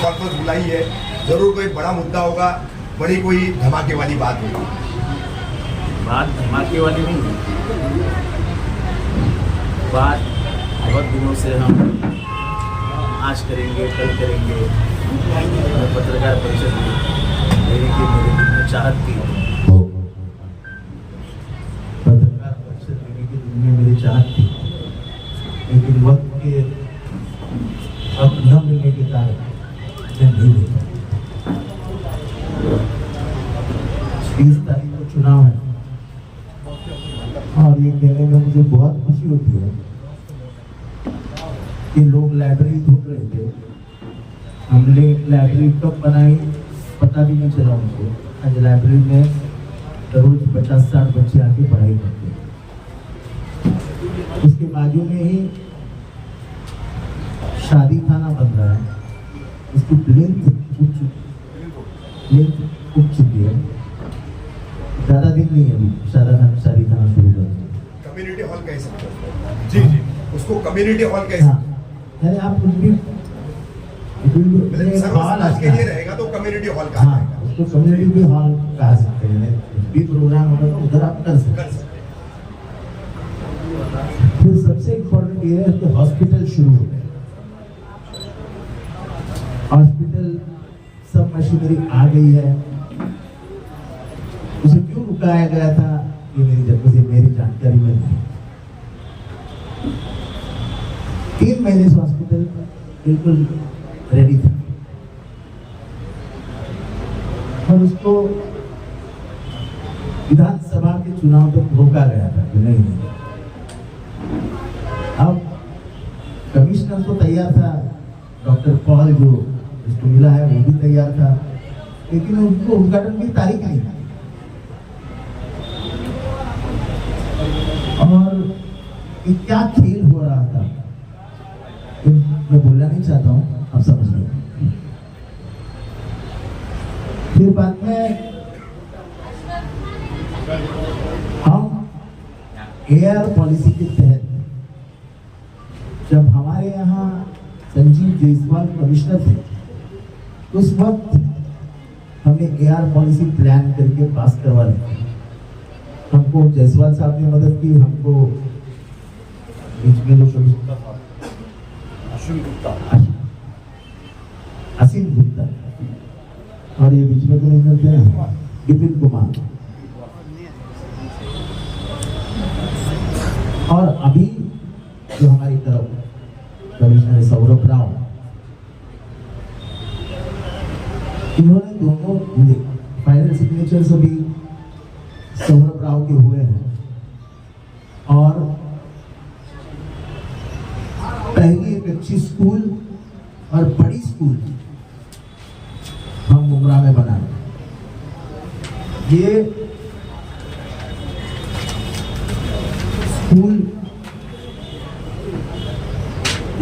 Conference बुलाई है, जरूर कोई बड़ा मुद्दा होगा, बड़ी कोई धमाके वाली बात होगी। बात धमाके वाली नहीं है, बात बहुत दिनों से हम आज करेंगे कल करेंगे। पत्रकार परिषद में मेरे दिल में चाहत थी, पत्रकार परिषद देने के दिल में मेरी चाहत थी, लेकिन वक्त के अब न मिलने के कारण मैं नहीं ले पाया। 30 तारीख को चुनाव है और ये कहने में मुझे बहुत खुशी होती है कि लोग लाइब्रेरी ढूंढ रहे थे। हमने लाइब्रेरी कब बनाई पता भी नहीं चला उनको। आज लाइब्रेरी में रोज 50-60 बच्चे आके पढ़ाई करते हैं। उसके बाजू में ही शादी खाना बन रहा है, उसकी प्लिंथ उठ चुकी है। ज़्यादा दिन नहीं है अभी शादी खाना शुरू कर। कम्युनिटी हॉल कह सकते हैं। जी जी, उसको कम्युनिटी हॉल कह सकते हैं। यानी आप कुछ भी सर्वसमाज के लिए रहेगा तो कम्युनिटी हॉल का उसको कम्युनिटी हॉल कह सकते हैं। भी प्रोग्राम होगा तो उधर आप कर सकते हैं। फिर सबसे इम्पोर्टेंट ये है कि हॉस्पिटल शुरू हो गए। हॉस्पिटल सब मशीनरी आ गई है। उसे क्यों रुकाया गया था ये मेरी जानकारी में नहीं। 3 महीने से हॉस्पिटल बिल्कुल रेडी था और उसको विधानसभा के चुनाव तक रोका गया था कि नहीं। अब कमिश्नर तो तैयार था, डॉक्टर पॉल जो इसको मिला है वो भी तैयार था, लेकिन उनको उद्घाटन की तारीख नहीं थी। और ये क्या खेल हो रहा था मैं बोलना नहीं चाहता हूँ, आप समझ लो। फिर बाद में हम एयर पॉलिसी के तहत जब हमारे यहाँ संजीव जायसवाल कमिश्नर थे, उस वक्त हमने एयर पॉलिसी प्लान करके पास करवा दी। हमको जायसवाल साहब ने मदद की, हमको बीच में जो असीम गुप्ता और ये बीच में तो नहीं करते हैं विपिन कुमार, और अभी जो हमारी तरफ कमिश्नर सौरभ राव, इन्होंने दोनों फाइनल सिग्नेचर्स अभी सौरभ राव के हुए हैं। और पहली एक अच्छी स्कूल और बड़ी स्कूल हम मुमरा में बना रहे। ये स्कूल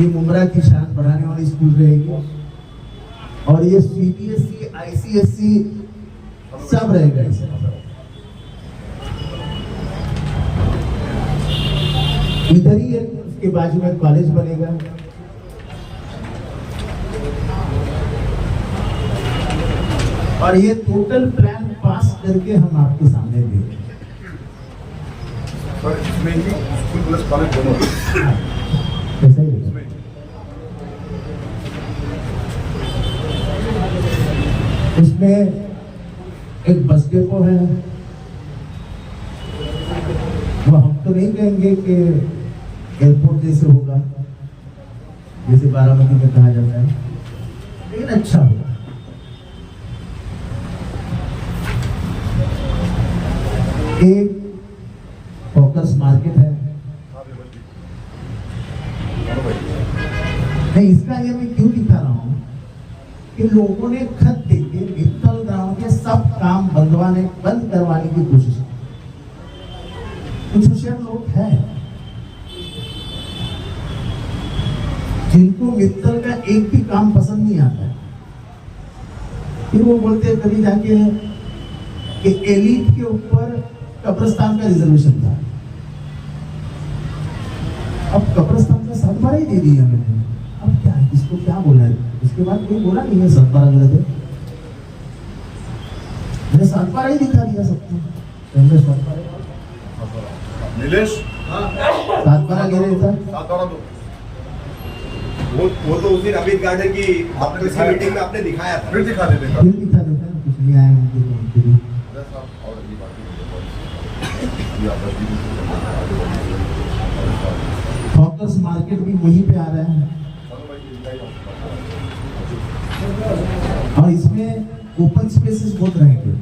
ये मुमरा की शान बढ़ाने वाली स्कूल रहेगी और ये CBSE ICSE सब रहेगा इसमें। इधर ही उसके बाजू में कॉलेज बनेगा। और ये टोटल प्लान पास करके हम आपके सामने देंगे। इसमें ही स्कूल प्लस कॉलेज दोनों ऐसा ही है। इसमें एक बस डेपो है। वो हम तो नहीं कहेंगे कि एयरपोर्ट जैसे होगा, जैसे बारामती में कहा जाता है, लेकिन अच्छा होगा। एक फोकस मार्केट है। नहीं, इसका ये मैं क्यों दिखा रहा हूँ कि लोगों ने खत देके मित्तल ग्राउंड के सब काम बंद करवाने की कोशिश की। कुछ होशियार लोग हैं जिनको मित्तल का एक भी काम पसंद नहीं आता है। फिर वो बोलते हैं कभी जाके कि एलिट के ऊपर कब्रिस्तान का रिजर्वेशन था। अब कब्रिस्तान का 7 बार ही दे दिया मैंने, अब क्या है? इसको क्या बोला है? उसके बाद कोई बोला नहीं है 7-12 गलत है। मैंने 7-12 ही दिखा दिया सबको। हमने 7-12 नीलेश 7-12 गिरे था। 7-12 दो। वो तो उसी रवीन गार्डन की आपने किसी मीटिंग में आपने दिखाया था। फिर दिखा देते फिर दिखा देता है, कुछ नहीं आया उनके तो उनके भी। हॉकर्स मार्केट भी वहीं पे आ रहा है और इसमें ओपन स्पेसेस बहुत रहेंगे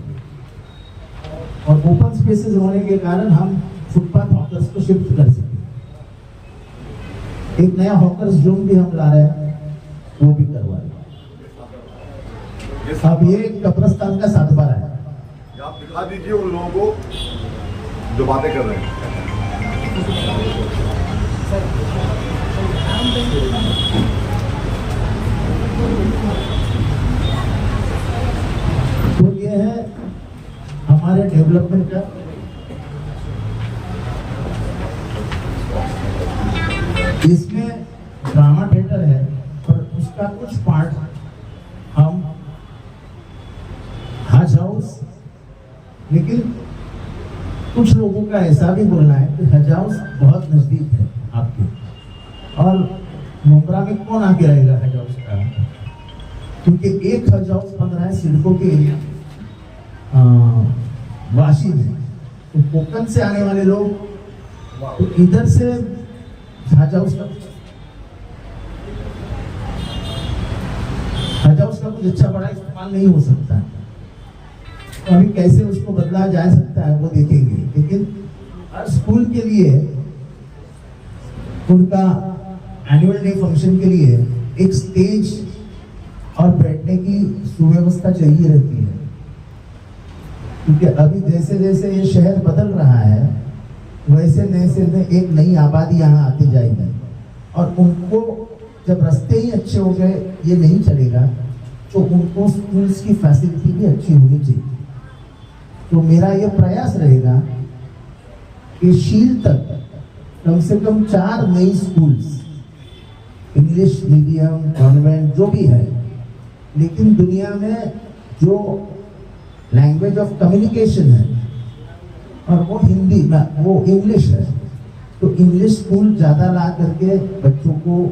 और ओपन स्पेसेस होने के कारण हम फुटपाथ हॉकर्स को शिफ्ट कर सकें। एक नया हॉकर्स जोन भी हम ला रहे हैं, वो भी करवा रहे हैं। अब ये कब्रिस्तान का 7-12 है। आप दिखा दीजिए उन लोगों को जो बातें कर रहे हैं। तो ये है हमारे डेवलपमेंट का। इसमें ड्रामा थिएटर है और उसका कुछ पार्ट हम हज हाउस, लेकिन कुछ लोगों का ऐसा भी बोलना है कि हज हाउस बहुत नजदीक है आपके, और मुंब्रा में कौन आके रहेगा हज हाउस का, क्योंकि एक हज हाउस बन रहा है सिडको के वाशी में। तो कोकन से आने वाले लोग तो इधर से हज हाउस का कुछ अच्छा बड़ा इस्तेमाल नहीं हो सकता है। तो अभी कैसे उसको बदला जा सकता है वो देखेंगे, लेकिन हर स्कूल के लिए उनका एनुअल डे फंक्शन के लिए एक स्टेज और बैठने की सुव्यवस्था चाहिए रहती है, क्योंकि अभी जैसे जैसे ये शहर बदल रहा है वैसे नए एक नई आबादी यहाँ आती जाएगी और उनको जब रास्ते ही अच्छे हो गए ये नहीं चलेगा, तो उनको स्कूल्स की फैसिलिटी भी अच्छी होनी चाहिए। तो मेरा ये प्रयास रहेगा कि शील तक कम से कम 4 नई स्कूल्स, इंग्लिश मीडियम, कॉन्वेंट जो भी है, लेकिन दुनिया में जो लैंग्वेज ऑफ कम्युनिकेशन है और वो हिंदी, वो इंग्लिश है, तो इंग्लिश स्कूल ज़्यादा ला करके बच्चों को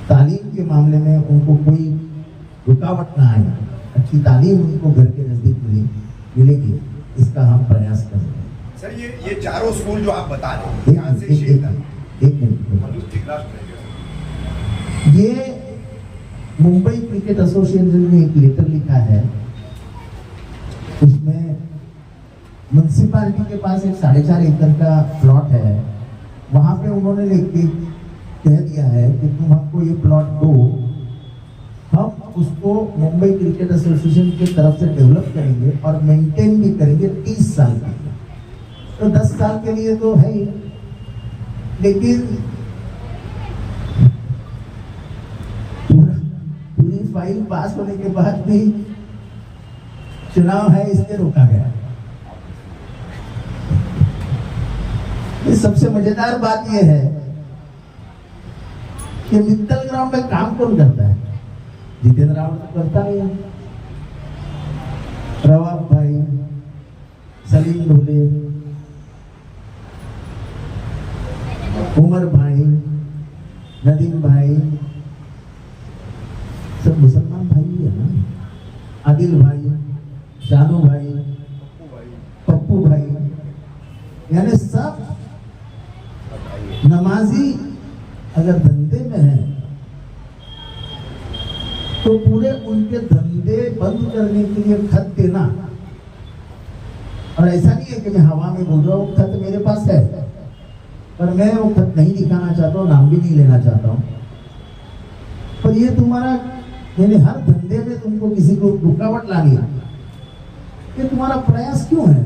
तालीम के मामले में उनको कोई रुकावट ना आए, अच्छी तालीम उनको घर के नज़दीक मिलेगी, इसका हम प्रयास कर रहे हैं। सर ये चारों स्कूल जो आप बता रहे हैं यहाँ से शेर तक, एक मिनट, ये मुंबई क्रिकेट एसोसिएशन ने एक लेटर लिखा है, उसमें म्युनिसिपैलिटी के पास एक 4.5 एकड़ का प्लॉट है, वहां पे उन्होंने लिख के कह दिया है कि तुम हमको ये प्लॉट दो, हम उसको मुंबई क्रिकेट एसोसिएशन की तरफ से डेवलप करेंगे और मेंटेन भी करेंगे 30 साल का। तो 10 साल के लिए तो है ही, लेकिन पूरी फाइल पास होने के बाद भी चुनाव है इसलिए रोका गया। ये सबसे मजेदार बात यह है कि मित्तल ग्राउंड में काम कौन करता है? जितेंद्र रावत तो करता नहीं है, रवाब भाई, सलीम ढोले, उमर भाई, नदीम भाई, सब मुसलमान भाई ही है ना, आदिल भाई, शानू भाई, पप्पू भाई, यानी सब नमाजी अगर धंधे में है तो पूरे उनके धंधे बंद करने के लिए खत देना, और ऐसा नहीं है कि मैं हवा में बोल रहा हूँ, खत मेरे पास है पर मैं वो खत नहीं दिखाना चाहता हूँ, नाम भी नहीं लेना चाहता हूँ, पर ये तुम्हारा यानी हर धंधे में तुमको किसी को रुकावट लानी है, ये तुम्हारा प्रयास क्यों है?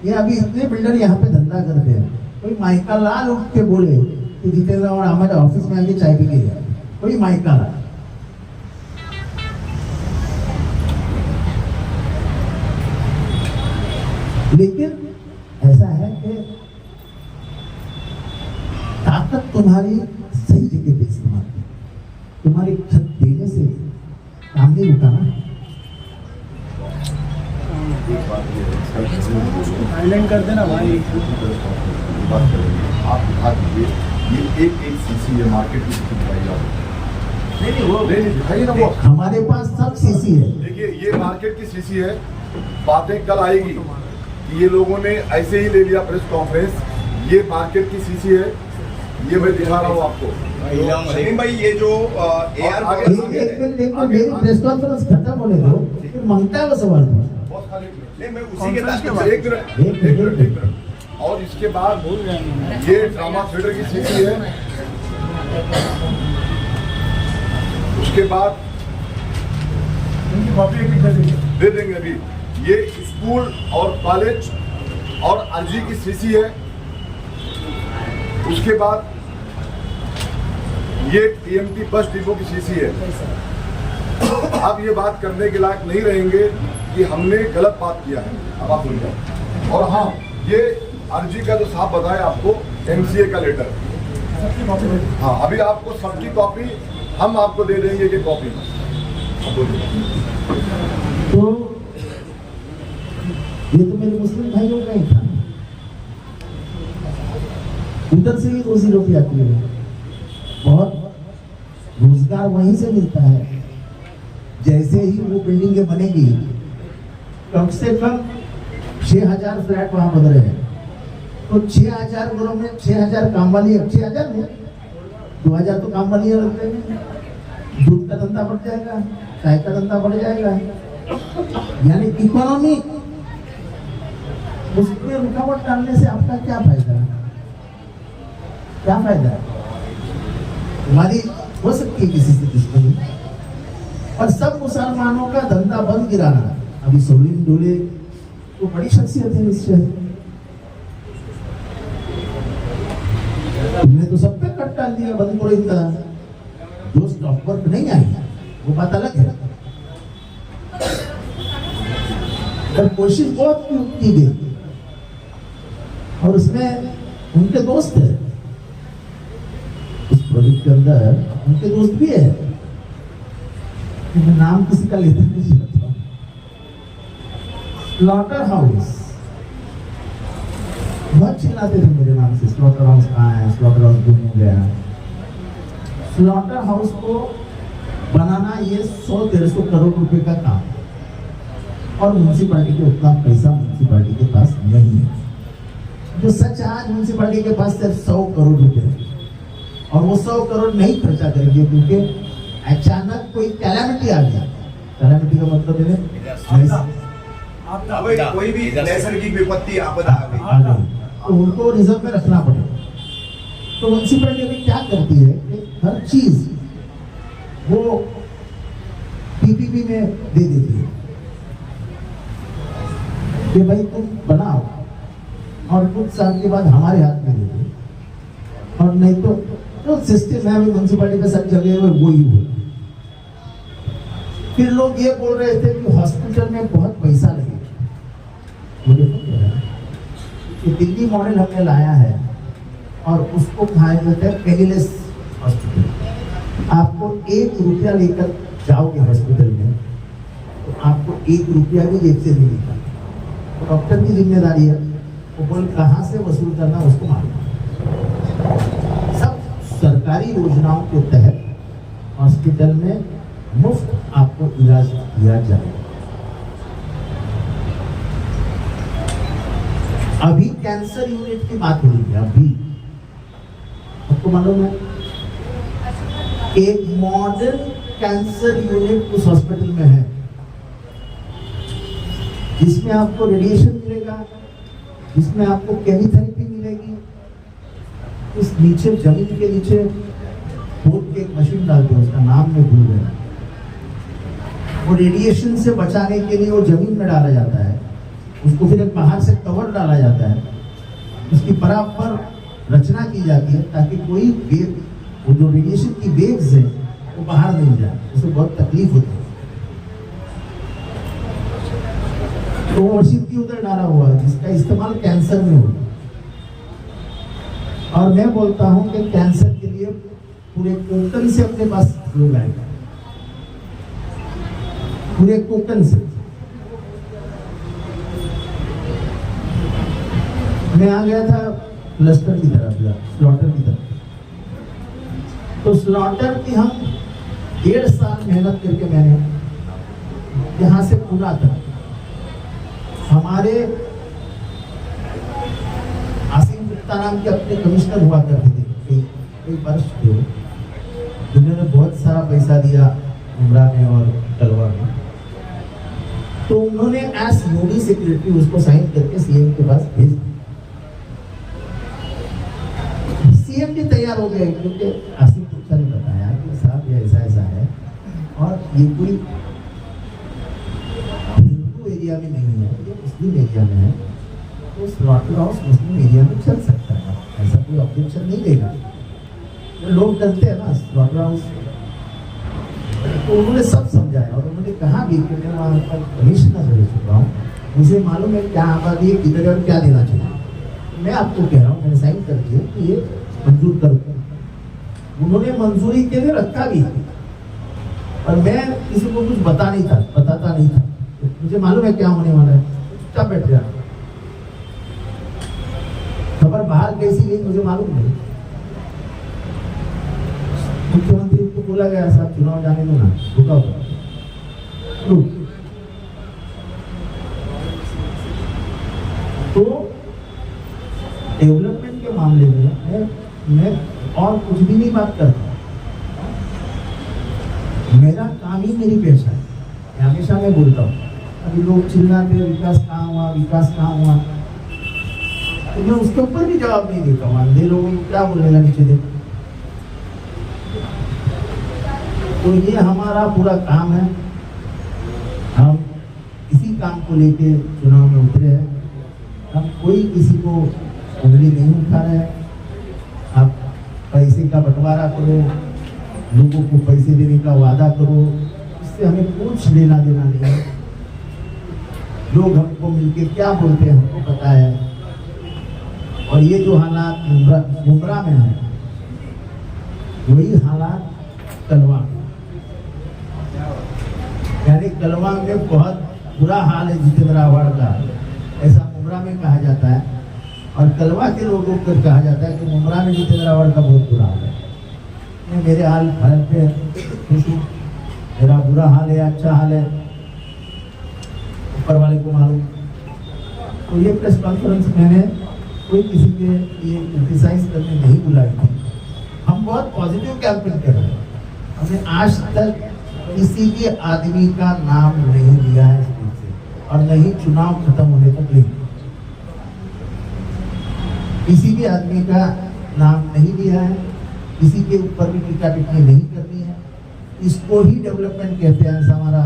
ये अभी इतने बिल्डर यहाँ पे धंधा करते हैं, कोई माइका लाल उठ के बोले कि जितेंद्र और हमारे ऑफिस में आके चाय पी के गया, कोई माइका लाल। लेकिन ऐसा है कि ताकत तुम्हारी सही जगह पे इस्तेमाल हमारे छत देने से काम नहीं रुका ना। साइलेंट कर देना भाई। बात करेंगे आप दिखा दीजिए ये एक सीसी है मार्केट की दिखाई आप नहीं दिखाइए ना वो। हमारे पास सब सीसी है। देखिए ये मार्केट की सीसी है। बातें कल आएगी कि ये लोगों ने ऐसे ही ले लिया प्रेस कॉन्फ्रेंस। ये मार्केट की सीसी है, ये मैं दिखा रहा हूँ आपको। शहीन भाई ये जो AR एक मिनट देखो, मेरी प्रेस कॉन्फ्रेंस खत्म होने दो, फिर मांगता है वो सवाल। नहीं मैं उसी के तहत एक मिनट। और इसके बाद ये ड्रामा थिएटर की सीसी है। उसके बाद दे देंगे अभी। ये स्कूल और कॉलेज और अर्जी की सीसी है। उसके बाद ये TMT बस डिपो की सीसी है। अब ये बात करने के लायक नहीं रहेंगे कि हमने गलत बात किया है। अब आप बोलिए। और हाँ, ये अर्जी का जो साहब बताया आपको MCA का लेटर, हाँ अभी आपको सबकी कॉपी हम आपको दे देंगे कि कॉपी। तो ये तो मेरे मुस्लिम भाइयों का ही था, उधर से ही रोजी रोटी आती है, बहुत रोजगार वहीं से मिलता है। जैसे ही वो बिल्डिंगें बनेगी, कम से कम 6000 फ्लैट वहां बन रहे हैं, तो 6000 घरों में 6000 काम वाली, 6000 में 2000 तो काम वाली लगते हैं। दूध का धंधा बढ़ जाएगा, चाय का धंधा बढ़ जाएगा, यानी इकोनॉमी। उसमें रुकावट डालने से आपका क्या फायदा? क्या फायदा है? हमारी हो सकती है किसी से दुश्मनी, और सब मुसलमानों का धंधा बंद गिराना। अभी सोलिन डोले तो बड़ी शख्सियत है इस शहर, तुमने तो सब पे कट डाल दिया, बंद करो इनका। जो स्टॉक वर्क नहीं आएगा वो बात अलग है, पर कोशिश बहुत की गई, और उसमें उनके दोस्त है, इस प्रोजेक्ट के अंदर उनके दोस्त भी है। मैं नाम किसी का लेते नहीं चाहता। स्लॉटर हाउस बहुत चिल्लाते थे मेरे नाम से, स्लॉटर हाउस कहाँ है, स्लॉटर हाउस घूम गया। स्लॉटर हाउस को बनाना ये 100-150 करोड़ रुपए का काम, और म्यूनसिपालिटी को उतना पैसा म्यूनसिपालिटी के पास नहीं है। जो सच आज म्यूनसिपालिटी के पास सिर्फ 100 करोड़ रुपए है, और वो 100 करोड़ नहीं खर्चा करेंगे क्योंकि अचानक कोई कैलामिटी आ गया। कैलामिटी का मतलब है कोई भी नैसर्गिक विपत्ति आपदा आ गई, तो उनको रिजर्व में रखना पड़ेगा। तो म्यूनसिपैलिटी अभी क्या करती है कि हर चीज वो PPP में दे देती है कि भाई तुम बनाओ, और कुछ साल के बाद हमारे हाथ में दे दो, और नहीं तो सिस्टम है अभी म्यूनसिपैलिटी में सब जगह वो ही हो। फिर लोग ये बोल रहे थे कि हॉस्पिटल में बहुत पैसा लगेगा। मुझे कि दिल्ली मॉडल हमने लाया है, और उसको कहा जाता है पेनीलेस हॉस्पिटल। आपको 1 रुपया लेकर जाओगे हॉस्पिटल में, तो आपको 1 रुपया भी जेब से नहीं मिलता। तो डॉक्टर की जिम्मेदारी है, वो बोल कहाँ से वसूल करना उसको मालूम। सब सरकारी योजनाओं के तहत हॉस्पिटल में मुफ्त आपको इलाज किया जाए। अभी कैंसर यूनिट की बात हो रही है। अभी आपको मालूम है एक मॉडर्न कैंसर यूनिट उस हॉस्पिटल में है, जिसमें आपको रेडिएशन मिलेगा, जिसमें आपको केमोथेरेपी मिलेगी। उस नीचे जमीन के नीचे खोद के एक मशीन डालते हैं, उसका नाम मैं भूल गया। वो रेडिएशन से बचाने के लिए वो जमीन में डाला जाता है, उसको फिर एक बाहर से कवर डाला जाता है, उसकी बराबर रचना की जाती है ताकि कोई वेव, वो जो रेडिएशन की वेव्स है वो बाहर नहीं जाए, उससे बहुत तकलीफ होती है। तो वो मशीन की उधर डाला हुआ है जिसका इस्तेमाल कैंसर में होगा। और मैं बोलता हूं कि कैंसर के लिए पूरे कोंकण से अपने पास लोग आए पूरे कोकण से। मैं आ गया था क्लस्टर की तरफ, स्लॉटर की तरफ। तो स्लॉटर की हम 1.5 साल मेहनत करके मैंने यहाँ से पूरा था। हमारे आसिम गुप्ता नाम के अपने कमिश्नर हुआ करते थे, कई वर्ष थे, जिन्होंने बहुत सारा पैसा दिया उमरा में और कलवा में। तो उन्होंने एज यूडी सेक्रेटरी उसको साइन करके सीएम के पास भेज दिया। सीएम भी तैयार हो गए, क्योंकि आसिम गुप्ता ने बताया कि साहब ये ऐसा ऐसा है और ये कोई हिंदू एरिया में नहीं है, ये मुस्लिम एरिया में है, तो स्लॉटर हाउस मुस्लिम एरिया में चल सकता है, ऐसा कोई ऑब्जेक्शन नहीं देगा। लोग डरते हैं ना स्लॉटर हाउस। तो उन्होंने सब समझाया और उन्होंने कहा भी कि मैं वहाँ पर कमिश्नर रह चुका हूँ, मुझे मालूम है क्या आबादी है, किधर है और क्या देना चाहिए। मैं आपको कह रहा हूँ, मैंने साइन कर दिया कि ये मंजूर कर। उन्होंने मंजूरी के लिए रखा भी, और मैं किसी को कुछ बताता नहीं था। मुझे मालूम है क्या होने वाला है, चुपचाप बैठ गया। खबर बाहर कैसी गई मुझे मालूम नहीं। मुख्यमंत्री को बोला गया साहब चुनाव जाने दो ना, रुका हुआ। तो डेवलपमेंट के मामले में मैं और कुछ भी नहीं बात करता। मेरा काम ही मेरी पेशा है, हमेशा मैं बोलता हूँ। अभी लोग चिल्लाते विकास कहाँ हुआ, विकास कहाँ हुआ, तो मैं उसके ऊपर भी जवाब नहीं देता हूँ। अंधे लोगों को क्या बोलेगा नीचे देखो। तो ये हमारा पूरा काम है, हम इसी काम को लेके चुनाव में उतरे हैं। हम कोई किसी को उंगली नहीं उठा रहे हैं। आप पैसे का बंटवारा करो, लोगों को पैसे देने का वादा करो, इससे हमें कुछ लेना देना नहीं है। लोग हमको मिलके क्या बोलते हैं हमको पता है। और ये जो हालात मुमरा में है, वही हालात कलवा में, यानी कलवा में बहुत बुरा हाल है जितेंद्र आव्हाड का, ऐसा मुमरा में कहा जाता है। और कलवा के लोगों को कहा जाता है कि मुमरा में जितेंद्र आव्हाड का बहुत बुरा हाल है। मैं मेरे हाल पे खुश हूँ, मेरा बुरा हाल है अच्छा हाल है ऊपर वाले को मालूम। तो ये प्रेस कॉन्फ्रेंस मैंने कोई किसी के ये क्रिटिसाइज करने नहीं बुलाई थी। हम बहुत पॉजिटिव कैंपेन कर रहे हैं। हमने आज तक किसी के आदमी का नाम नहीं लिया है स्कूल से, और नहीं चुनाव खत्म होने तक नहीं, किसी भी आदमी का नाम नहीं लिया है। किसी के ऊपर भी टीका टिप्पणी नहीं करनी है। इसको ही डेवलपमेंट कहते हैं, ऐसा हमारा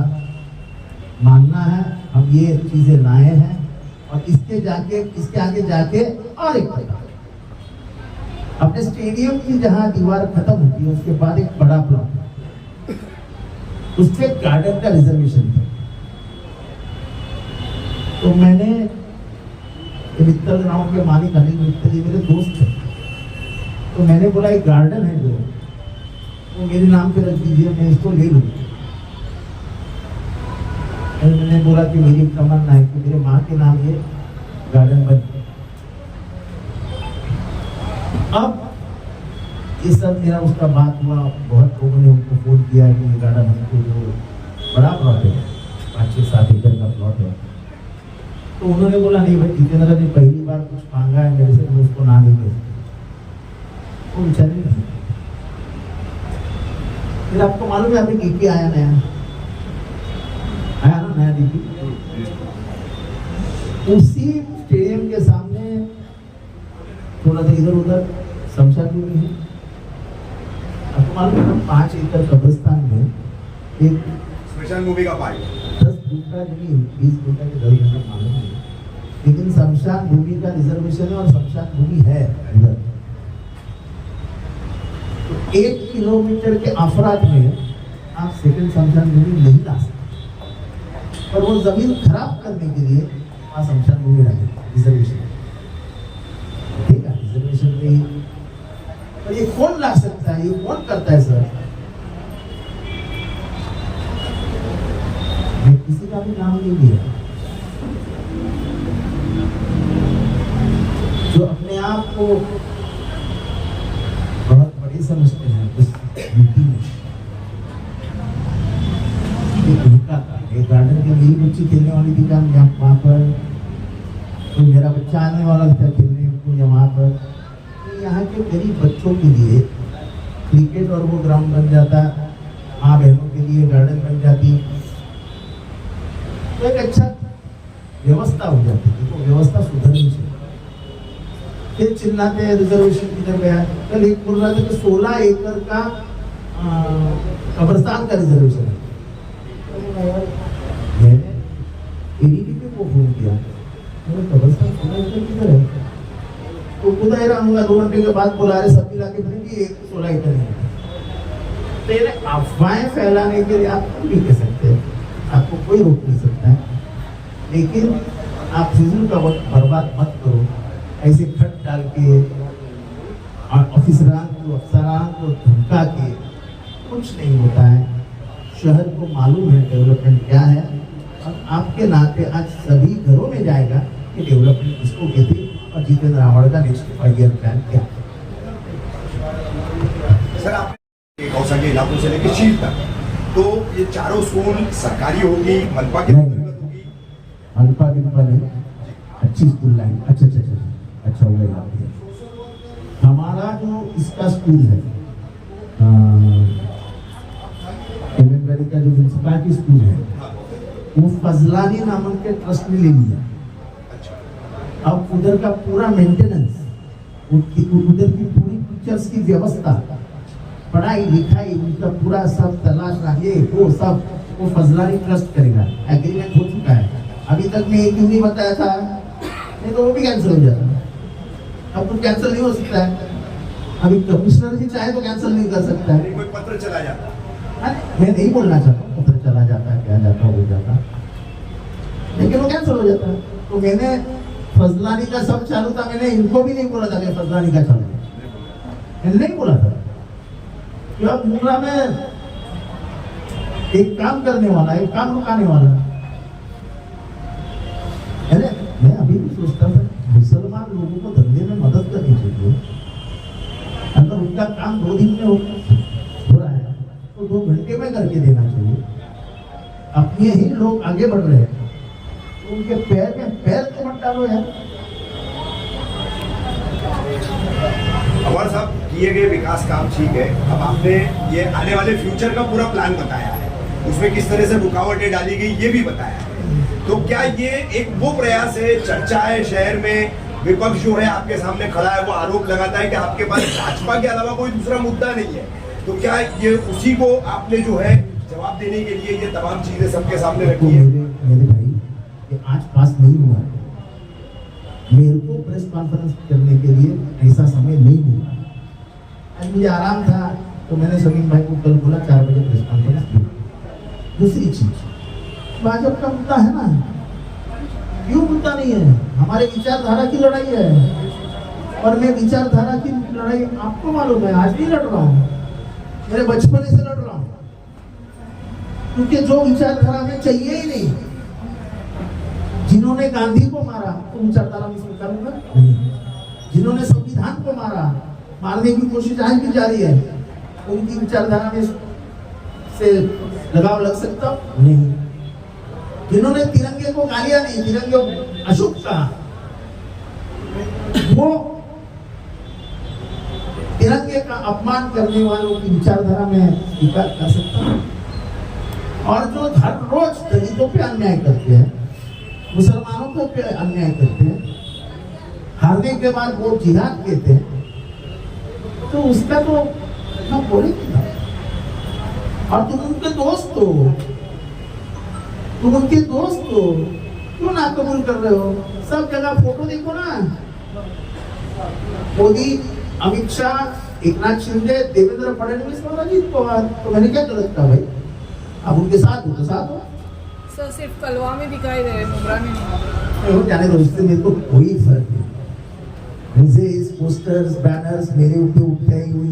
मानना है। हम ये चीजें लाए हैं और इसके आगे जाके और एक अपने स्टेडियम की जहां दीवार खत्म होती है उसके बाद एक बड़ा प्लॉट, उससे गार्डन का रिजर्वेशन था। तो मैंने मित्तल ग्राउंड के मालिक अनिल मित्तल मेरे दोस्त थे, तो मैंने बोला एक गार्डन है जो वो मेरे नाम पे रख दीजिए, मैं इसको ले लूँगा। मैंने बोला कि मेरी तमन्ना है कि मेरे माँ के नाम ये गार्डन बन। अब ये सब मेरा उसका बात हुआ, बहुत लोगों ने उनको फोन किया कि ये गार्डन हमको जो बड़ा प्लॉट है 5-6-7 एकड़ का प्लॉट है। तो उन्होंने बोला नहीं भाई जितेंद्र ने पहली बार कुछ मांगा है मेरे से, मैं उसको ना देंगे। वो बेचारे नहीं। फिर आपको मालूम है अभी डीपी आया नया डीपी, उसी स्टेडियम के सामने थोड़ा सा इधर उधर शमशान भूमि है। आपको मालूम है 5 एकड़ कब्रिस्तान में एक स्मशान भूमि का पाई 10 गुंठा जमीन 20 गुंठा के 10 गुंठा मालूम है, लेकिन शमशान भूमि का रिजर्वेशन है और शमशान भूमि है उधर। तो 1 किलोमीटर के अफराद में आप सेकंड शमशान भूमि नहीं ला सकते, और वो जमीन खराब करने के लिए वहाँ शमशान भूमि रखे रिजर्वेशन, ठीक है रिजर्वेशन पे। और ये कौन ला सकता है, ये कौन करता है सर? किसी का भी नाम नहीं लिया। जो अपने आप को बहुत बड़े समझते हैं उस यूपी में एक गार्डन के लिए बच्ची खेलने वाली थी काम वहाँ पर, तो मेरा बच्चा आने वाला था खेलने को वहाँ पर। तो यहाँ के गरीब बच्चों के लिए क्रिकेट और वो ग्राउंड बन जाता, माँ बहनों के लिए गार्डन बन जाती, तो एक अच्छा व्यवस्था हो जाती थी। तो व्यवस्था सुधरनी चाहिए। फिर चिल्लाते हैं रिजर्वेशन किधर गया। कल एक बोल रहा था कि 16 एकड़ का कब्रिस्तान का रिजर्वेशन है। मैंने एडीडीपी को फोन किया, मैंने कब्रिस्तान 16 एकड़ किधर है? तो खुद ही रहूंगा 2 घंटे के बाद बुला रहे सब मिला के फिर 16 एकड़ है। तेरे अफवाहें फैलाने के लिए आप कुछ भी कह सकते हैं, आपको कोई रोक नहीं सकता है, लेकिन आप फिजूल का वक्त बर्बाद मत करो। ऐसे खट डाल के अफसरान को धमका के कुछ नहीं होता है। शहर को मालूम है डेवलपमेंट क्या है, और आपके नाते आज सभी घरों में जाएगा कि डेवलपमेंट किसको कहती और जितेंद्र रावण का नेक्स्ट 5 ईयर प्लान क्या है। सर आप कौशल के इलाकों से लेकर चील तक, तो ये चारों स्कूल सरकारी होगी, मनपा की अंतर्गत होगी? मनपा नहीं, अच्छी स्कूल लाइन। अच्छा हो गया। हमारा जो इसका स्कूल है का जो म्यूनसिपालिटी स्कूल है वो फजलानी नामक के ट्रस्ट में ले लिया। अब उधर का पूरा मेंटेनेंस, उधर की पूरी टीचर्स की व्यवस्था, पढ़ाई लिखाई, उनका पूरा सब तलाश ये वो सब वो फजलानी ट्रस्ट करेगा। एग्रीमेंट हो चुका है। अभी तक मैं क्यों नहीं बताया था, नहीं तो वो भी कैंसिल हो जाता। अब तो कैंसिल नहीं हो सकता है। अभी कमिश्नर जी चाहे तो कैंसिल नहीं कर सकता है। कोई पत्र चला जाता, मैं नहीं बोलना चाहता पत्र चला जाता क्या जाता हो जाता, लेकिन वो कैंसिल हो जाता है। तो मैंने फजलानी का सब चालू था, मैंने इनको भी नहीं बोला था कि फजलानी का चालू, मैंने नहीं बोला था कि अब मुंगरा में एक काम करने वाला, एक काम रुकाने वाला। अरे मैं अभी भी सोचता था मुसलमान लोगों को धंधे में मदद करनी चाहिए। अगर उनका काम 2 दिन में हो रहा है तो 2 घंटे में करके देना चाहिए। अपने ही लोग आगे बढ़ रहे हैं तो उनके पैर में पैर तो मत डालो यार। अवर साहब किए गए विकास काम ठीक है, अब आपने ये आने वाले फ्यूचर का पूरा प्लान बताया है, उसमें किस तरह से रुकावटें डाली गई ये भी बताया है। तो क्या ये एक वो प्रयास है, चर्चा है शहर में, विपक्ष जो है आपके सामने खड़ा है वो आरोप लगाता है कि आपके पास भाजपा के अलावा कोई दूसरा मुद्दा नहीं है, तो क्या ये उसी को आपने जो है जवाब देने के लिए ये तमाम चीजें सबके सामने रखी है? मेरे भाई ये आज पास नहीं हुआ, मेरे को प्रेस कॉन्फ्रेंस करने के लिए ऐसा समय नहीं मिला। आज मुझे आराम था तो मैंने शमीम भाई को कल बोला 4 बजे प्रेस कॉन्फ्रेंस की। दूसरी चीज भाजपा का मुद्दा है ना, क्यों मुद्दा नहीं है? हमारे विचारधारा की लड़ाई है, और मैं विचारधारा की लड़ाई आपको मालूम है, आज नहीं लड़ रहा हूँ, मेरे बचपन से लड़ रहा हूँ, क्योंकि जो विचारधारा में चाहिए ही नहीं। जिन्होंने गांधी को मारा तो विचारधारा में स्वीकारूंगा नहीं, जिन्होंने संविधान को मारा, मारने की कोशिश आज भी जारी है, उनकी विचारधारा में से लगाव लग सकता नहीं। जिन्होंने तिरंगे को गालियां दी, तिरंगे को अशुभ कहा, वो तिरंगे का अपमान करने वालों की विचारधारा में स्वीकार कर सकता हूं। और जो हर रोज दलितों पे अन्याय करते हैं, मुसलमानों पे अन्याय करते हैं, हारने के बाद वो जिहाद कहते हैं, तो उसका तो हम बोलेंगे ना। और तुम उनके दोस्त हो, तुम उनके दोस्त हो, क्यों ना कबूल कर रहे हो? सब जगह फोटो देखो ना, मोदी, अमित शाह, एकनाथ शिंदे, देवेंद्र फडणवीस और अजीत पवार। तो मैंने क्या गलत कहा भाई? अब उनके साथ हो तो साथ हो। सर सिर्फ कलवा में दिखाई दे रहे, मुंब्रा में नहीं। वो जाने दो, इससे मेरे को कोई फर्क नहीं। मुझे इस पोस्टर्स बैनर्स मेरे ऊपर उठते ही हुई,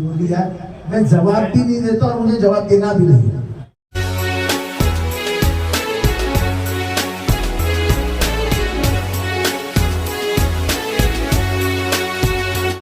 मैं जवाब भी नहीं देता और मुझे जवाब देना भी नहीं।